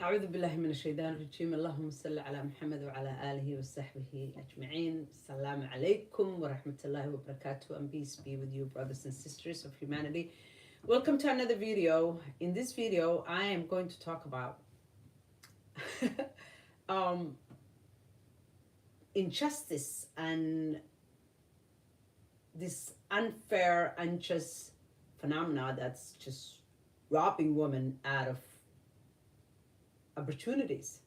أعوذ بالله من الشيطان الرجيم اللهم صل على محمد وعلى آله وصحبه أجمعين. Assalamu alaikum wa rahmatullahi wa barakatuh, and peace be with you, brothers and sisters of humanity. Welcome to another video. In this video, I am going to talk about um, injustice and this unfair, unjust phenomena that's just robbing women out of opportunities.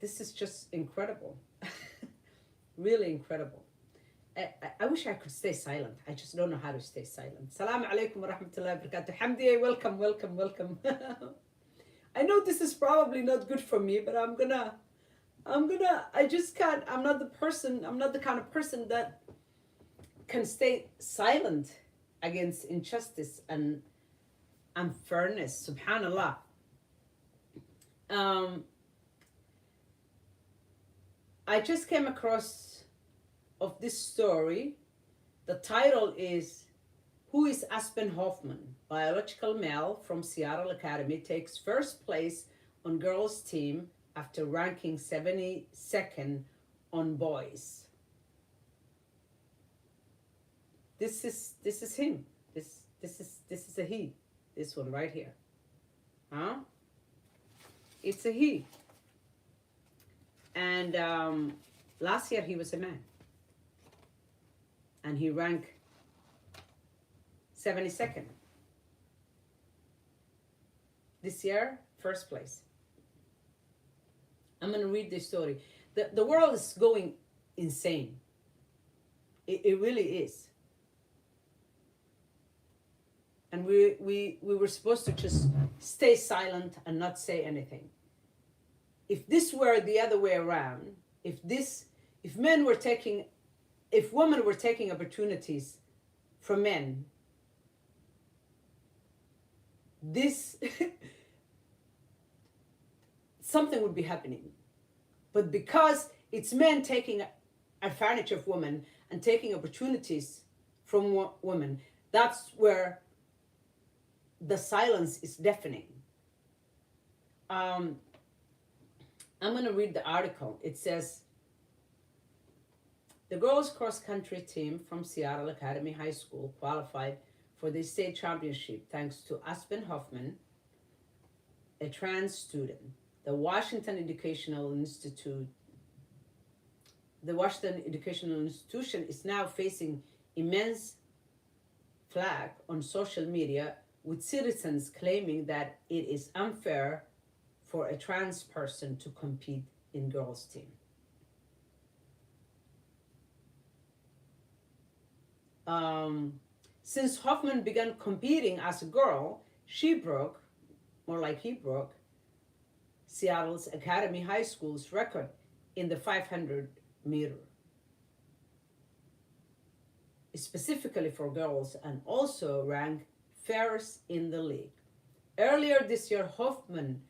This is just incredible. Really incredible. I wish I could stay silent. I just don't know how to stay silent. Assalamu alaikum wa rahmatullahi wa barakatuh. Hamdi, welcome. I know this is probably not good for me, but I just can't. I'm not the kind of person that can stay silent against injustice and unfairness. Subhanallah. I just came across of this story. The title is, "Who is Aspen Hoffman? Biological male from Seattle Academy takes first place on girls' team after ranking 72nd on boys." This is him. This is a he. This one right here. Huh? It's a he. And last year he was a man. And he ranked 72nd. This year, first place. I'm going to read this story. The world is going insane. It really is. And we were supposed to just stay silent and not say anything. If this were the other way around, if women were taking opportunities from men, this something would be happening. But because it's men taking advantage of women and taking opportunities from women, that's where the silence is deafening. I'm going to read the article. It says, the girls cross-country team from Seattle Academy High School qualified for the state championship thanks to Aspen Hoffman, a trans student. The Washington Educational Institution is now facing immense flack on social media, with citizens claiming that it is unfair for a trans person to compete in girls' team. Since Hoffman began competing as a girl, he broke, Seattle's Academy High School's record in the 500 meter, specifically for girls, and also ranked fairest in the league. Earlier this year, Hoffman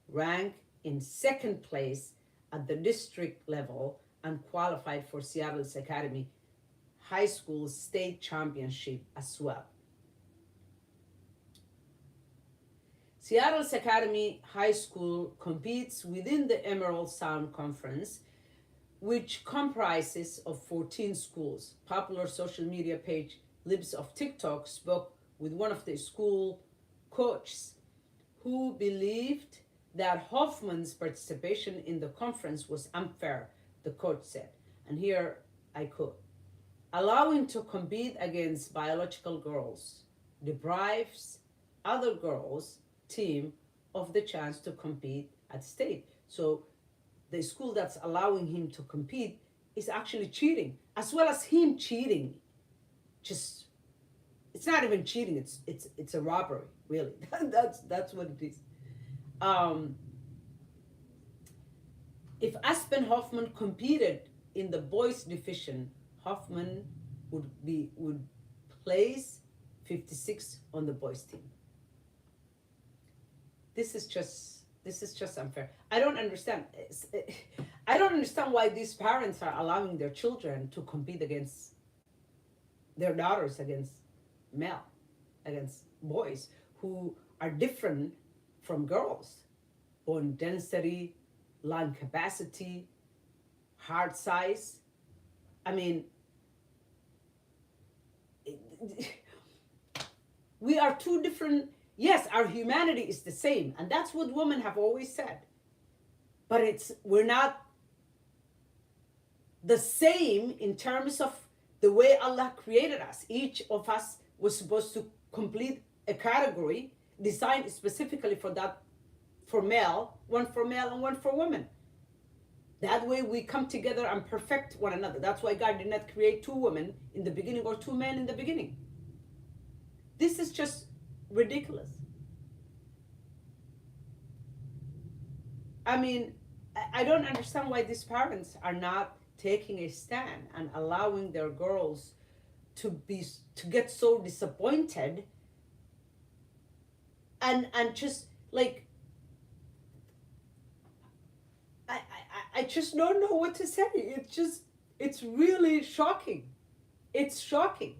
ranked in second place at the district level and qualified for Seattle's Academy High School state championship as well. Seattle's Academy High School competes within the Emerald Sound Conference, which comprises of 14 schools. Popular social media page Libs of TikTok spoke with one of the school coaches who believed that Hoffman's participation in the conference was unfair, the coach said. And here I quote, "Allowing to compete against biological girls deprives other girls' team of the chance to compete at state." So the school that's allowing him to compete is actually cheating, as well as him cheating. It's not even cheating. It's a robbery, really. that's what it is. If Aspen Hoffman competed in the boys division, Hoffman would place 56 on the boys team. This is just unfair. I don't understand. I don't understand why these parents are allowing their children to compete against their daughters, against boys, who are different from girls. Bone density, lung capacity, heart size. I mean, we are two different. Yes, our humanity is the same, and that's what women have always said. But we're not the same in terms of the way Allah created us. Each of us was supposed to complete a category designed specifically for that, for male and one for women. That way we come together and perfect one another. That's why God did not create two women in the beginning or two men in the beginning. This is just ridiculous. I mean, I don't understand why these parents are not taking a stand and allowing their girls to get so disappointed and just like I just don't know what to say. It's really shocking. It's shocking.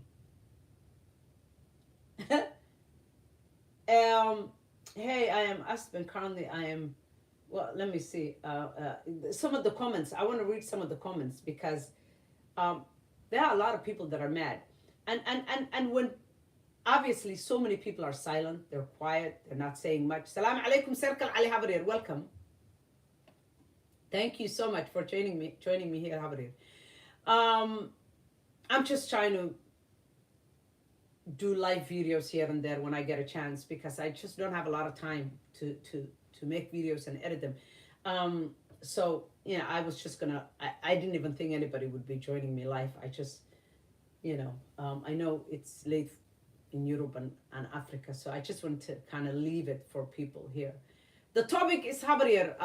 Hey, I am Aspen. Currently, I am. Well, let me see. Some of the comments. I want to read some of the comments because there are a lot of people that are mad, and when obviously so many people are silent, they're quiet, they're not saying much. Salam alaikum, Circle Ali Habrir. Welcome. Thank you so much for joining me here, Habrir. I'm just trying to do live videos here and there when I get a chance because I just don't have a lot of time to make videos and edit them. So yeah, I was just gonna. I didn't even think anybody would be joining me live. I just, I know it's late in Europe and Africa, so I just want to kind of leave it for people here. The topic is Habrir,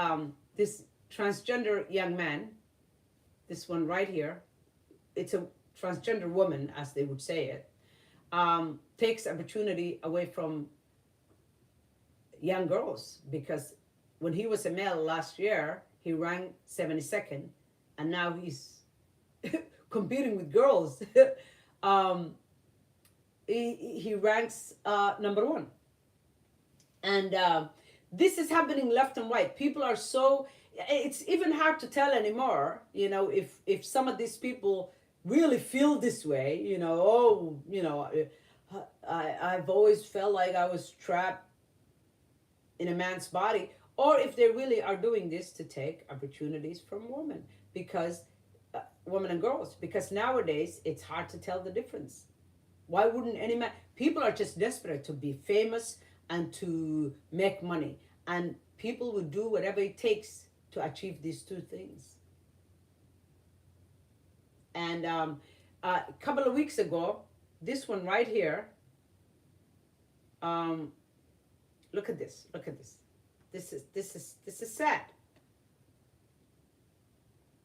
this transgender young man, this one right here. It's a transgender woman, as they would say it. Takes opportunity away from young girls because when he was a male last year, he ranked 72nd, and now he's competing with girls. He ranks number one, and this is happening left and right. People are so, it's even hard to tell anymore. If some of these people really feel this way, I've always felt like I was trapped in a man's body, or if they really are doing this to take opportunities from women, because women and girls, because nowadays it's hard to tell the difference. Why wouldn't any man? People are just desperate to be famous and to make money, and people would do whatever it takes to achieve these two things. And a couple of weeks ago, this one right here, look at this. This is sad.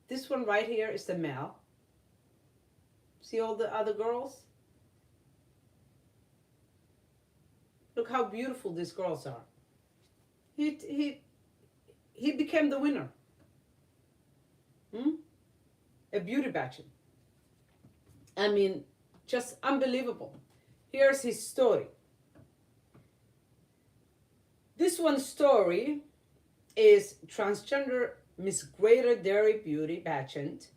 This one right here is the male. See all the other girls? Look how beautiful these girls are. He became the winner. A beauty pageant. I mean, just unbelievable. Here's his story. This one story is transgender Miss Greater Dairy Beauty pageant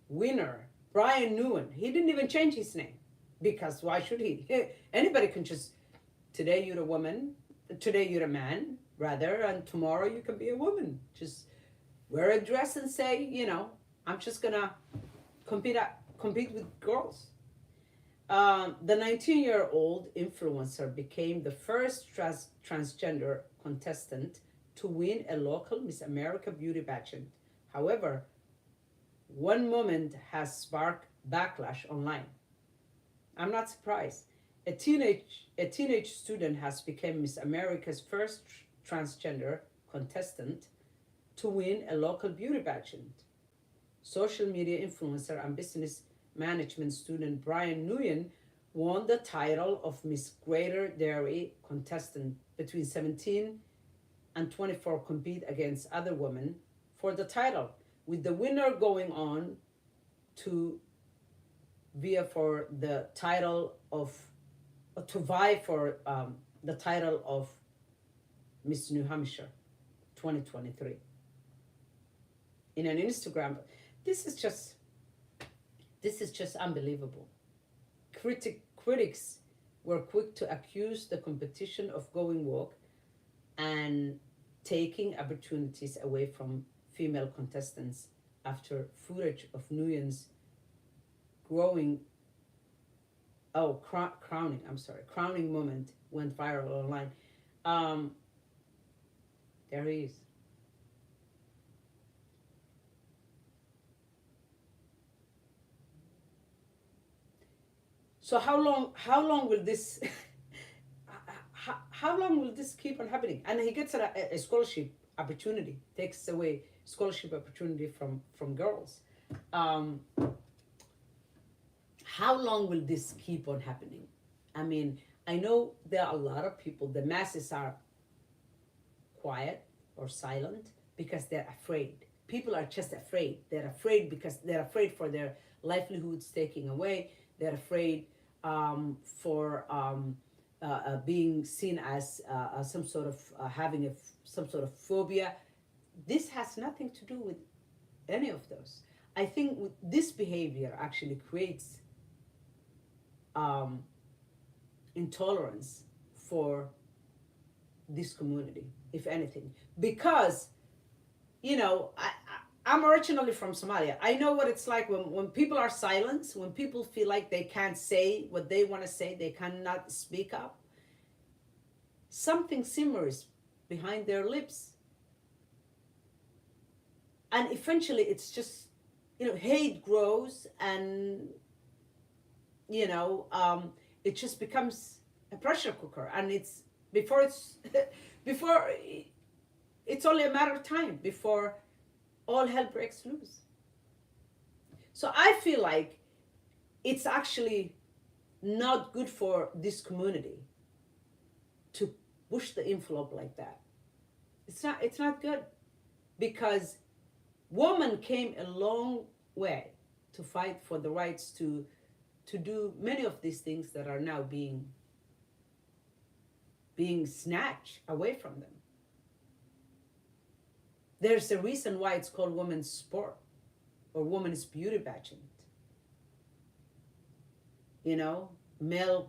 winner Brian Nguyen. He didn't even change his name because why should he? Anybody can just, today you're a woman, today you're a man, rather, and tomorrow you can be a woman. Just wear a dress and say, I'm just gonna compete with girls. The 19-year-old influencer became the first transgender contestant to win a local Miss America beauty pageant. However, one moment has sparked backlash online. I'm not surprised. A teenage student has become Miss America's first transgender contestant to win a local beauty pageant. Social media influencer and business management student Brian Nguyen won the title of Miss Greater Dairy contestant. Between 17 and 24 compete against other women for the title, with the winner going on to vie for the title of, to vie for the title of Miss New Hampshire 2023 in an Instagram. This is just unbelievable. Critics were quick to accuse the competition of going woke and taking opportunities away from female contestants after footage of Nguyen's growing crowning moment went viral online. There he is. So how long will this how long will this keep on happening? And he gets a scholarship opportunity, takes away scholarship opportunity from girls. How long will this keep on happening? I mean, I know there are a lot of people, the masses are quiet or silent because they're afraid. People are just afraid. They're afraid because they're afraid for their livelihoods taking away. They're afraid for being seen as some sort of having some sort of phobia. This has nothing to do with any of those. I think this behavior actually creates intolerance for this community, if anything, because I'm originally from Somalia. I know what it's like when people are silenced, when people feel like they can't say what they want to say, they cannot speak up. Something simmers behind their lips. And eventually it's just, hate grows and, it just becomes a pressure cooker. And before it's only a matter of time before all hell breaks loose. So I feel like it's actually not good for this community to push the envelope like that. It's not good, because women came a long way to fight for the rights to do many of these things that are now being snatched away from them. There's a reason why it's called women's sport or women's beauty pageant. Male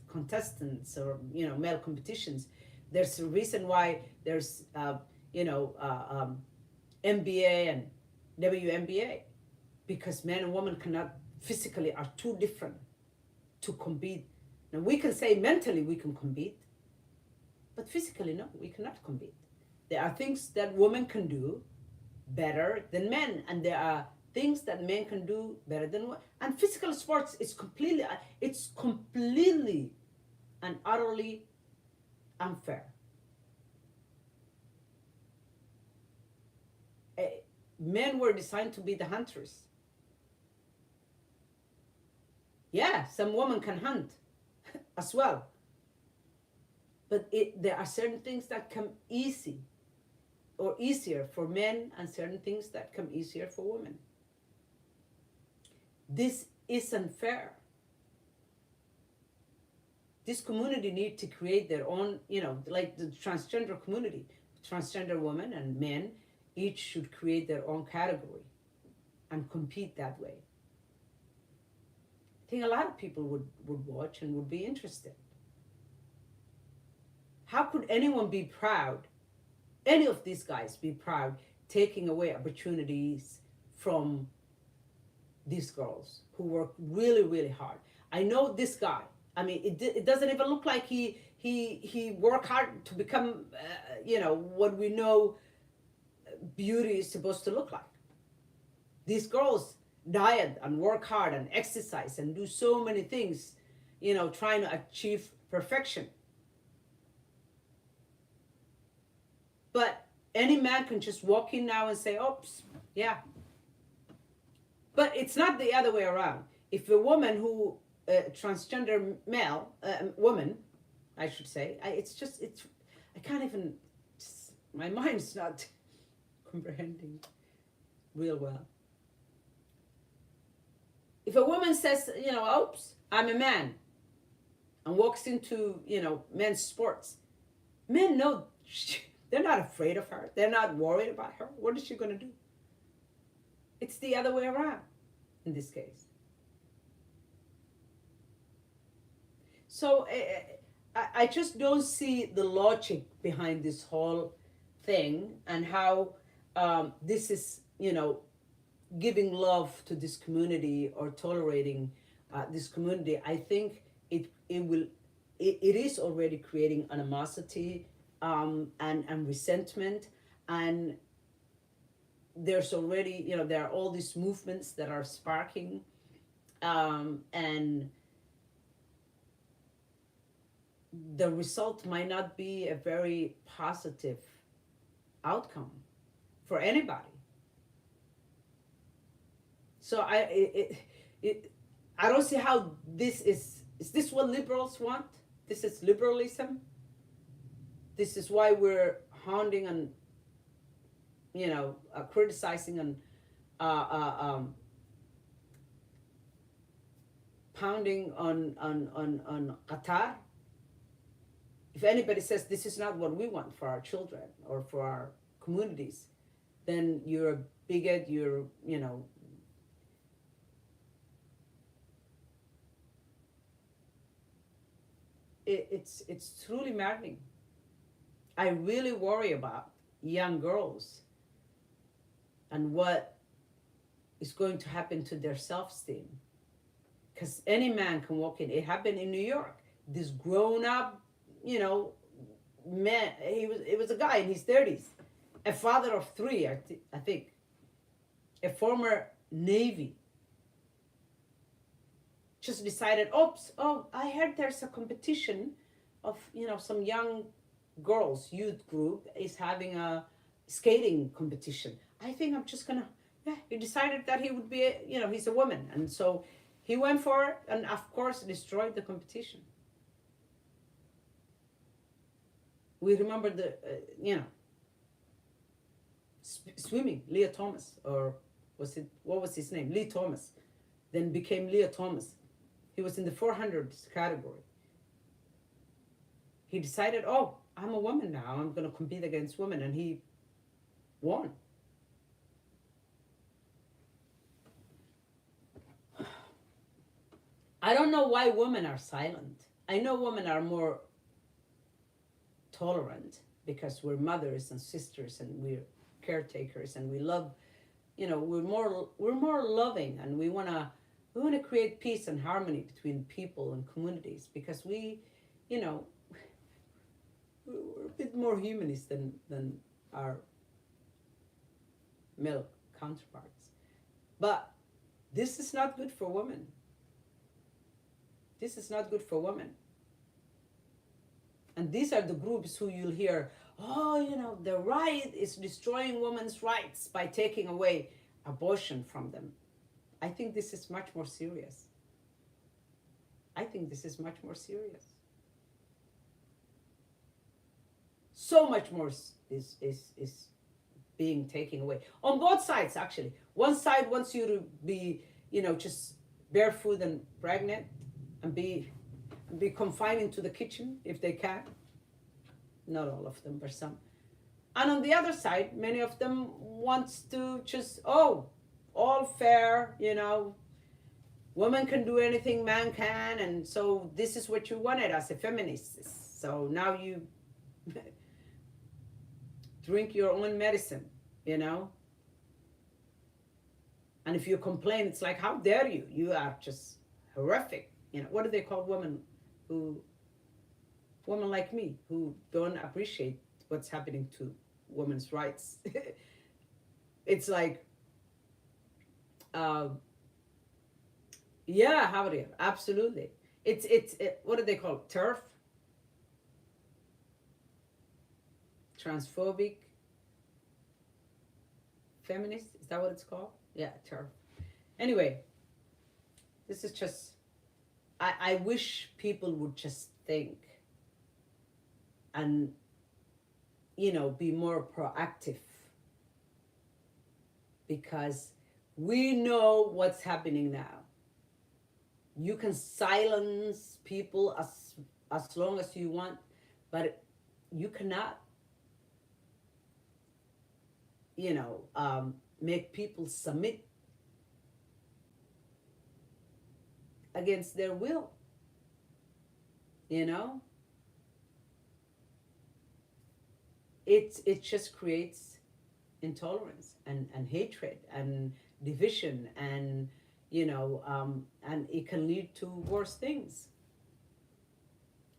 contestants or, male competitions. There's a reason why there's, NBA and WNBA, because men and women cannot physically are too different to compete. Now we can say mentally we can compete, but physically no, we cannot compete. There are things that women can do better than men, and there are things that men can do better than women. And physical sports is completely and utterly unfair. Men were designed to be the hunters. Yeah, some women can hunt as well. But there are certain things that come easier for men, and certain things that come easier for women. This isn't fair. This community needs to create their own, like the transgender community. Transgender women and men each should create their own category and compete that way. I think a lot of people would watch and would be interested. How could anyone be proud, any of these guys be proud, taking away opportunities from these girls who work really, really hard? I know this guy. I mean, it doesn't even look like he worked hard to become, what we know beauty is supposed to look like. These girls diet and work hard and exercise and do so many things, trying to achieve perfection. But any man can just walk in now and say, oops, yeah. But it's not the other way around. If a woman who, transgender woman, I should say, I can't even, my mind's not comprehending real well. If a woman says, oops, I'm a man, and walks into, men's sports, men know they're not afraid of her. They're not worried about her. What is she going to do? It's the other way around in this case. So I just don't see the logic behind this whole thing, and how this is, giving love to this community or tolerating this community. I think it is already creating animosity, and resentment, and there's already, there are all these movements that are sparking, and the result might not be a very positive outcome for anybody. So I don't see how this is this what liberals want? This is liberalism. This is why we're hounding and, criticizing and pounding on Qatar. If anybody says this is not what we want for our children or for our communities, then you're a bigot. You're, it's truly maddening. I really worry about young girls and what is going to happen to their self-esteem. Because any man can walk in. It happened in New York. This grown-up, man. It was a guy in his 30s, a father of three, I think, a former Navy. Just decided, oops, oh, I heard there's a competition of, some young girls youth group is having a skating competition. I think I'm just gonna, yeah. He decided that he would be, he's a woman, and so he went for it, and of course destroyed the competition. We remember the, swimming, Leah Thomas, or what was his name? Lee Thomas, then became Leah Thomas. He was in the 400s category. He decided, oh, I'm a woman now. I'm going to compete against women, and he won. I don't know why women are silent. I know women are more tolerant because we're mothers and sisters, and we're caretakers, and we love, we're more loving, and we want to create peace and harmony between people and communities, because we, we're a bit more humanist than our male counterparts. But this is not good for women. This is not good for women. And these are the groups who you'll hear, oh, the right is destroying women's rights by taking away abortion from them. I think this is much more serious. I think this is much more serious. So much more is being taken away. On both sides, actually. One side wants you to be, just barefoot and pregnant, and be confined into the kitchen if they can. Not all of them, but some. And on the other side, many of them wants to just, all fair, woman can do anything man can, and so this is what you wanted as a feminist. So now you drink your own medicine, And if you complain, it's like, how dare you? You are just horrific. What do they call women like me, who don't appreciate what's happening to women's rights? It's like, yeah, how do you? Absolutely. It's what do they call it? TERF? Transphobic feminist? Is that what it's called? Yeah, TERF. Anyway, this is just, I wish people would just think and, be more proactive, because we know what's happening now. You can silence people as long as you want, but you cannot, make people submit against their will. You know, it just creates intolerance and hatred and division, and and it can lead to worse things.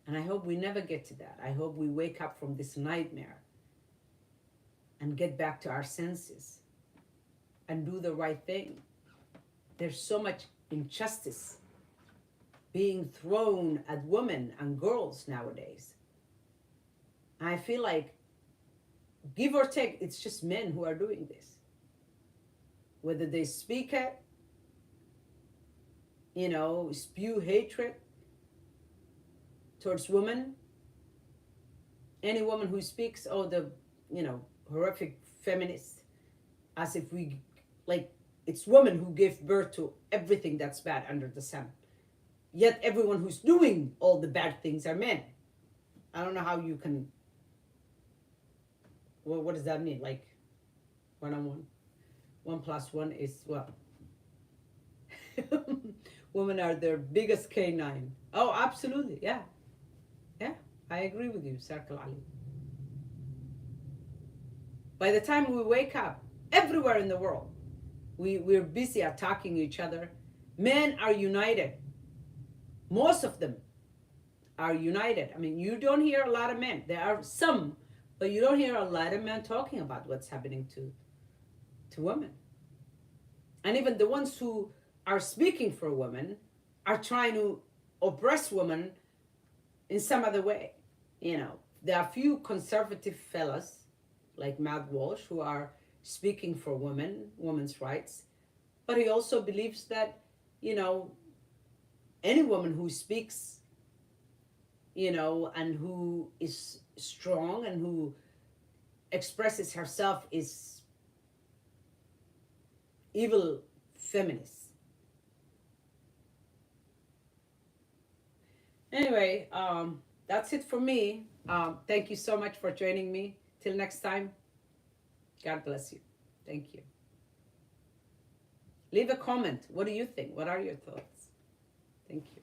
And I hope we never get to that. I hope we wake up from this nightmare and get back to our senses and do the right thing. There's so much injustice being thrown at women and girls nowadays. I feel like, give or take, it's just men who are doing this. Whether they speak it, spew hatred towards women. Any woman who speaks, oh, the, horrific feminist, as if it's women who give birth to everything that's bad under the sun. Yet everyone who's doing all the bad things are men. I don't know how you can, well, what does that mean? Like, 1-on-1? 1+1 is what? Women are their biggest canine. Oh, absolutely, yeah. Yeah, I agree with you, Sarkal Ali. By the time we wake up, everywhere in the world, we're busy attacking each other. Men are united. Most of them are united. I mean, you don't hear a lot of men. There are some, but you don't hear a lot of men talking about what's happening to women. And even the ones who are speaking for women are trying to oppress women in some other way. There are a few conservative fellas like Matt Walsh who are speaking for women's rights, but he also believes that, any woman who speaks, and who is strong and who expresses herself is evil feminist. Anyway, that's it for me. Thank you so much for joining me. Till next time, God bless you. Thank you. Leave a comment. What do you think? What are your thoughts? Thank you.